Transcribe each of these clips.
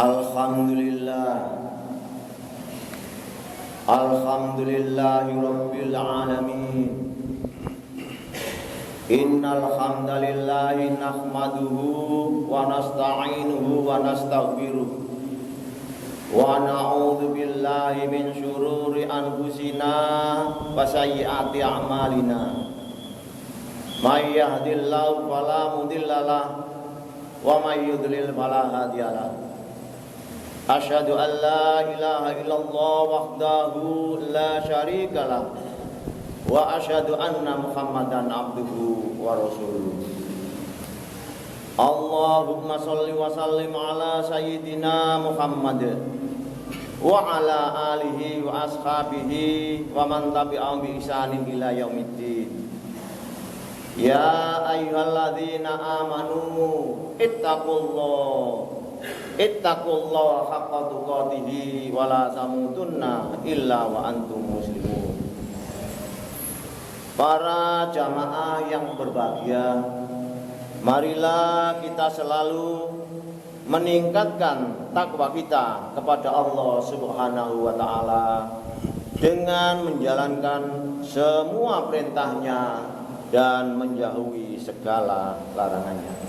Alhamdulillahi Rabbil Alamin. Innal hamdalillahi nahmaduhu wa nasta'inuhu wa nastaghfiruh wa na'udzu billahi min syururi anfusina wa sayyiati a'malina. May yahdihillahu fala mudhillalah wa may yudlil fala hadiyalah. Asyhadu an la ilaha illallah wahdahu la syarikalah wa asyhadu anna Muhammadan abduhu wa rasuluh. Allahumma shalli wa sallim ala sayyidina Muhammad wa ala alihi wa ashabihi wa man tabi'ahum bi ihsanin ila yaumiddin. Ya ayyuhalladzina amanu ittaqullaha haqqa tuqatih wa la tamutunna illa wa antum muslimun. Para jamaah yang berbahagia, marilah kita selalu meningkatkan takwa kita kepada Allah Subhanahu wa taala dengan menjalankan semua perintahnya dan menjauhi segala larangannya.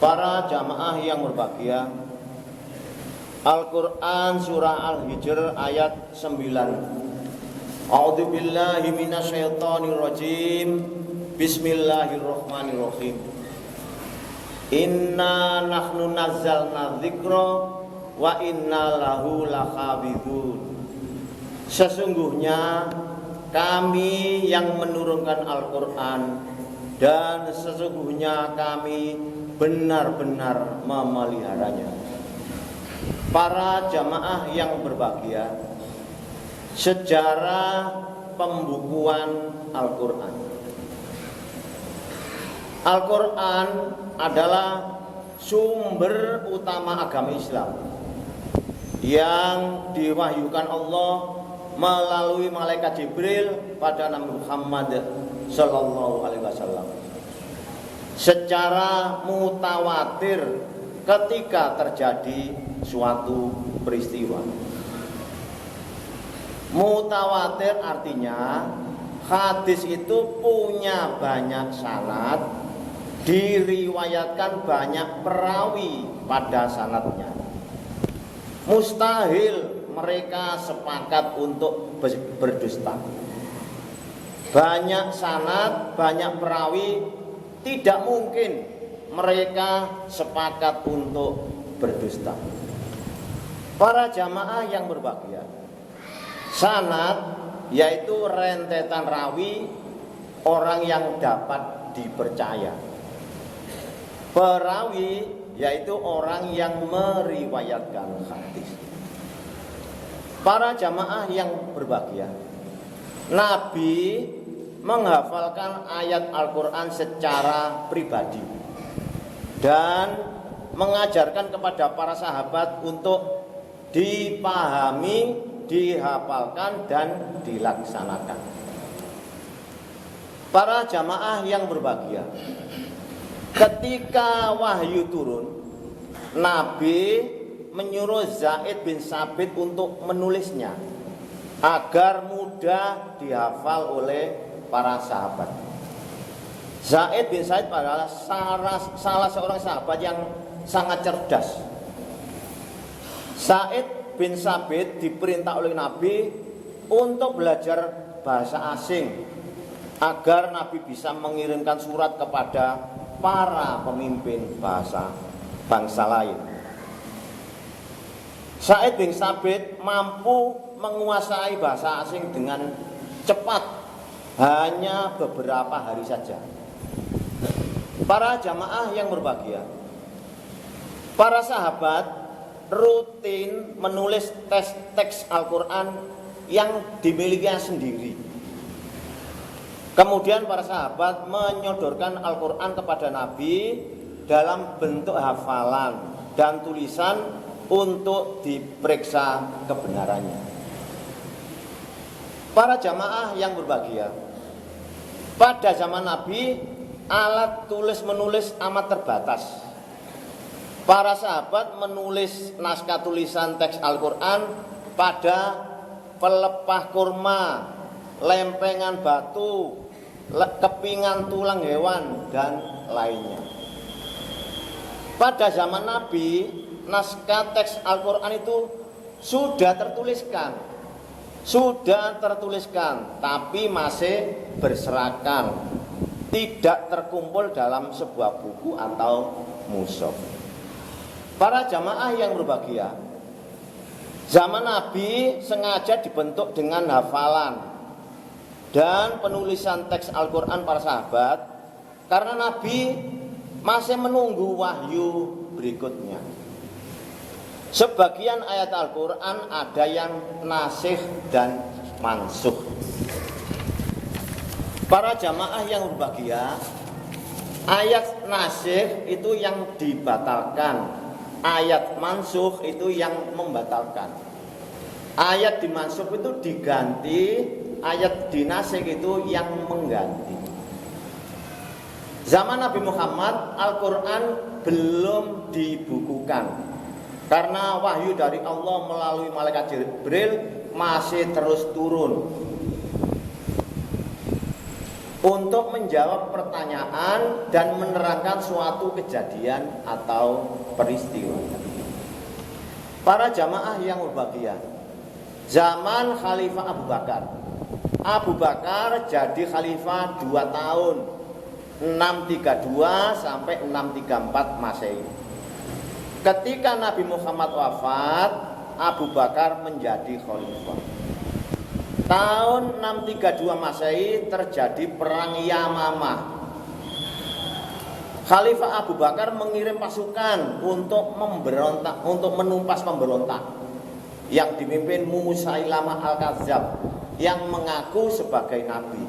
Para jamaah yang berbahagia, Al-Quran Surah Al-Hijr ayat 9. A'udzu billahi minasyaitonir rajim. Bismillahirrahmanirrahim. Inna nahnu nazzalna dzikra wa inna lahu lahafizun. Sesungguhnya kami yang menurunkan Al-Quran dan sesungguhnya kami benar-benar memeliharanya. Para jamaah yang berbahagia, sejarah pembukuan Al-Quran. Al-Quran adalah sumber utama agama Islam yang diwahyukan Allah melalui malaikat Jibril pada Nabi Muhammad sallallahu alaihi wasallam secara mutawatir ketika terjadi suatu peristiwa. Mutawatir artinya hadis itu punya banyak sanad, diriwayatkan banyak perawi pada sanadnya. Mustahil mereka sepakat untuk berdusta. Banyak sanad, banyak perawi, tidak mungkin mereka sepakat untuk berdusta. Para jamaah yang berbahagia, sanad yaitu rentetan rawi orang yang dapat dipercaya. Perawi yaitu orang yang meriwayatkan hadis. Para jamaah yang berbahagia, Nabi menghafalkan ayat Al-Quran secara pribadi dan mengajarkan kepada para sahabat untuk dipahami, dihafalkan dan dilaksanakan. Para jamaah yang berbahagia, ketika wahyu turun, Nabi menyuruh Zaid bin Sabit untuk menulisnya agar mudah dihafal oleh para sahabat. Zaid bin Sabit adalah salah seorang sahabat yang sangat cerdas. Zaid bin Sabit diperintah oleh Nabi untuk belajar bahasa asing agar Nabi bisa mengirimkan surat kepada para pemimpin bangsa lain. Zaid bin Sabit mampu menguasai bahasa asing dengan cepat, hanya beberapa hari saja. Para jamaah yang berbahagia, para sahabat rutin menulis teks Al-Quran yang dimilikinya sendiri. Kemudian para sahabat menyodorkan Al-Quran kepada Nabi dalam bentuk hafalan dan tulisan untuk diperiksa kebenarannya. Para jamaah yang berbahagia, pada zaman Nabi alat tulis menulis amat terbatas. Para sahabat menulis naskah tulisan teks Al-Quran pada pelepah kurma, lempengan batu, kepingan tulang hewan, dan lainnya. Pada zaman Nabi, naskah teks Al-Quran itu sudah tertuliskan, tapi masih berserakan, tidak terkumpul dalam sebuah buku atau mushaf. Para jamaah yang berbahagia, zaman Nabi sengaja dibentuk dengan hafalan dan penulisan teks Al-Quran para sahabat, karena Nabi masih menunggu wahyu berikutnya. Sebagian ayat Al-Quran ada yang nasikh dan mansukh. Para jamaah yang berbahagia, ayat nasikh itu yang dibatalkan, ayat mansukh itu yang membatalkan. Ayat dimansukh itu diganti, ayat dinasikh itu yang mengganti. Zaman Nabi Muhammad, Al-Quran belum dibukukan, karena wahyu dari Allah melalui malaikat Jibril masih terus turun untuk menjawab pertanyaan dan menerangkan suatu kejadian atau peristiwa. Para jamaah yang berbahagia, zaman Khalifah Abu Bakar jadi khalifah 2 tahun, 632 sampai 634 Masehi. Ketika Nabi Muhammad wafat, Abu Bakar menjadi khalifah. Tahun 632 Masehi terjadi perang Yamamah. Khalifah Abu Bakar mengirim pasukan untuk memberontak, untuk menumpas pemberontak yang dipimpin Musailamah Al-Kadzab yang mengaku sebagai nabi.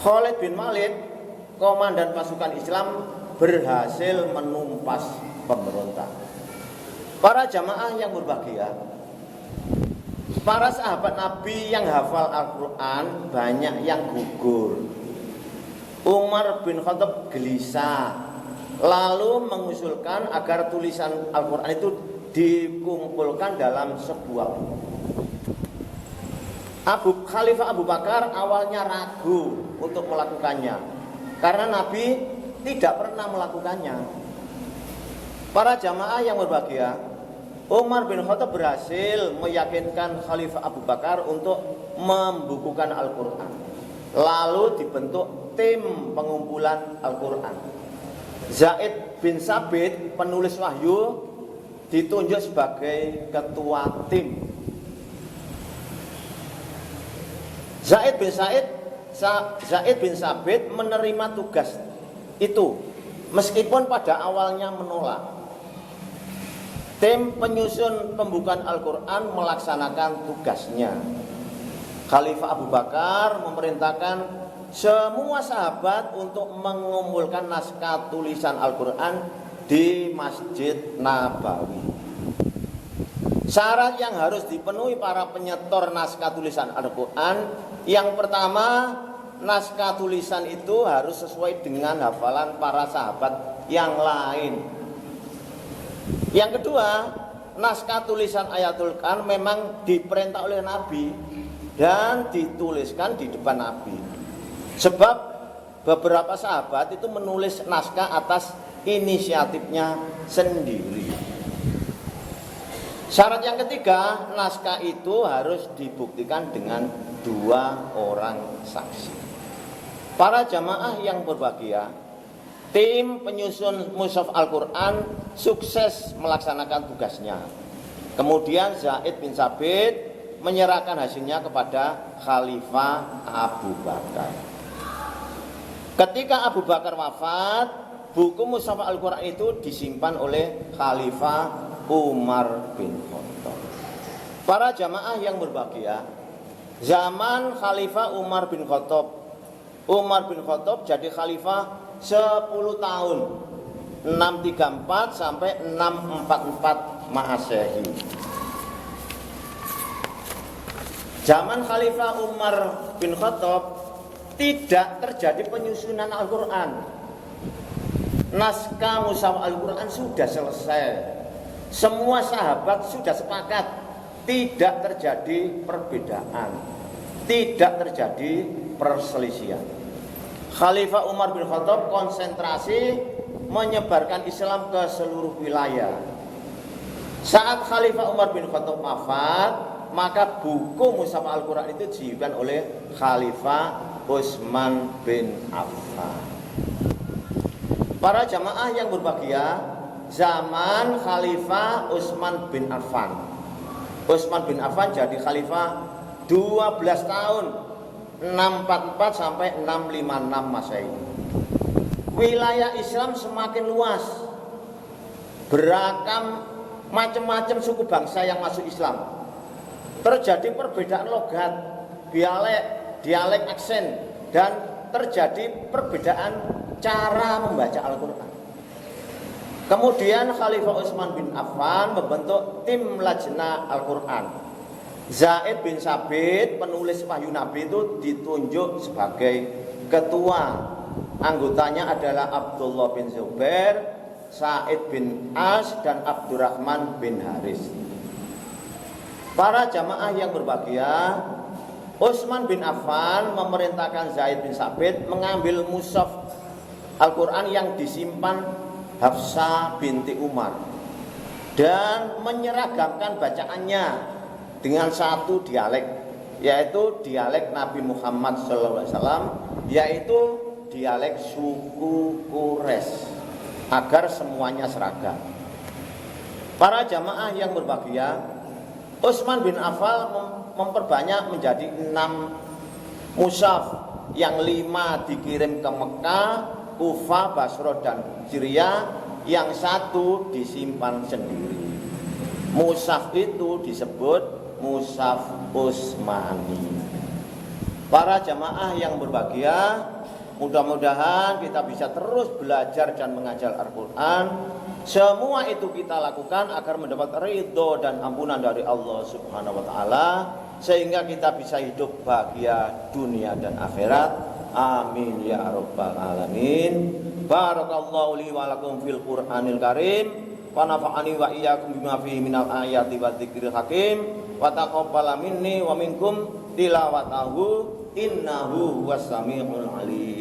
Khalid bin Walid, komandan pasukan Islam, berhasil menumpas pemberontak. Para jamaah yang berbahagia, para sahabat Nabi yang hafal Al-Quran banyak yang gugur. Umar bin Khattab gelisah, lalu mengusulkan agar tulisan Al-Quran itu dikumpulkan dalam sebuah buku. Khalifah Abu Bakar awalnya ragu untuk melakukannya, karena Nabi tidak pernah melakukannya. Para jamaah yang berbahagia, Umar bin Khattab berhasil meyakinkan Khalifah Abu Bakar untuk membukukan Al-Quran. Lalu dibentuk tim pengumpulan Al-Quran. Zaid bin Sabit, penulis wahyu, ditunjuk sebagai ketua tim. Zaid bin Sabit menerima tugas itu, meskipun pada awalnya menolak. Tim penyusun pembukaan Al-Quran melaksanakan tugasnya. Khalifah Abu Bakar memerintahkan semua sahabat untuk mengumpulkan naskah tulisan Al-Quran di Masjid Nabawi. Syarat yang harus dipenuhi para penyetor naskah tulisan Al-Quran, yang pertama, naskah tulisan itu harus sesuai dengan hafalan para sahabat yang lain. Yang kedua, naskah tulisan ayatul Quran memang diperintah oleh Nabi dan dituliskan di depan Nabi. Sebab beberapa sahabat itu menulis naskah atas inisiatifnya sendiri. Syarat yang ketiga, naskah itu harus dibuktikan dengan 2 orang saksi. Para jamaah yang berbahagia, tim penyusun mushaf Al-Quran sukses melaksanakan tugasnya. Kemudian Zaid bin Sabit menyerahkan hasilnya kepada Khalifah Abu Bakar. Ketika Abu Bakar wafat, buku mushaf Al-Quran itu disimpan oleh Khalifah Umar bin Khattab. Para jamaah yang berbahagia, zaman Khalifah Umar bin Khattab jadi khalifah 10 tahun, 634 sampai 644 Masehi. Zaman Khalifah Umar bin Khattab tidak terjadi penyusunan Al-Quran. naskah mushaf Al-Quran sudah selesai. Semua sahabat sudah sepakat, tidak terjadi perbedaan, tidak terjadi perselisihan. Khalifah Umar bin Khattab konsentrasi menyebarkan Islam ke seluruh wilayah. Saat Khalifah Umar bin Khattab wafat, maka buku mushaf Al-Quran itu diizinkan oleh Khalifah Utsman bin Affan. Para jamaah yang berbahagia, zaman Khalifah Utsman bin Affan. Utsman bin Affan jadi khalifah 12 tahun, 644 sampai 656 Masehi. Wilayah Islam semakin luas, beragam macam-macam suku bangsa yang masuk Islam. Terjadi perbedaan logat, dialek aksen, dan terjadi perbedaan cara membaca Al-Quran. Kemudian Khalifah Utsman bin Affan membentuk tim Lajnah Al-Quran. Zaid bin Sabit, penulis Wahyu Nabi, itu ditunjuk sebagai ketua. Anggotanya adalah Abdullah bin Zubair, Sa'id bin As, dan Abdurrahman bin Haris. Para jamaah yang berbahagia, Utsman bin Affan memerintahkan Zaid bin Sabit mengambil mushaf Al-Quran yang disimpan Hafsah binti Umar dan menyeragamkan bacaannya dengan satu dialek, yaitu dialek Nabi Muhammad SAW, yaitu dialek suku Quraisy, agar semuanya seragam. Para jamaah yang berbahagia, Utsman bin Affan memperbanyak menjadi 6 mushaf, yang 5 dikirim ke Mekah, Kufah, Basra, dan Syria, yang 1 disimpan sendiri. Mushaf itu disebut Mushaf Utsmani. Para jamaah yang berbahagia, mudah-mudahan kita bisa terus belajar dan mengajar Al-Quran. Semua itu kita lakukan agar mendapat ridho dan ampunan dari Allah Subhanahu wa Ta'ala, sehingga kita bisa hidup bahagia dunia dan akhirat. Amin ya rabbal alamin. Barakallahu li wa lakum fil Qur'anil Karim, wa nafa'ani wa iyyakum bima fihi minal ayati wa dzikril hakim, wa taqabbala minni wa minkum tilawatahu innahu huwas samiul alim.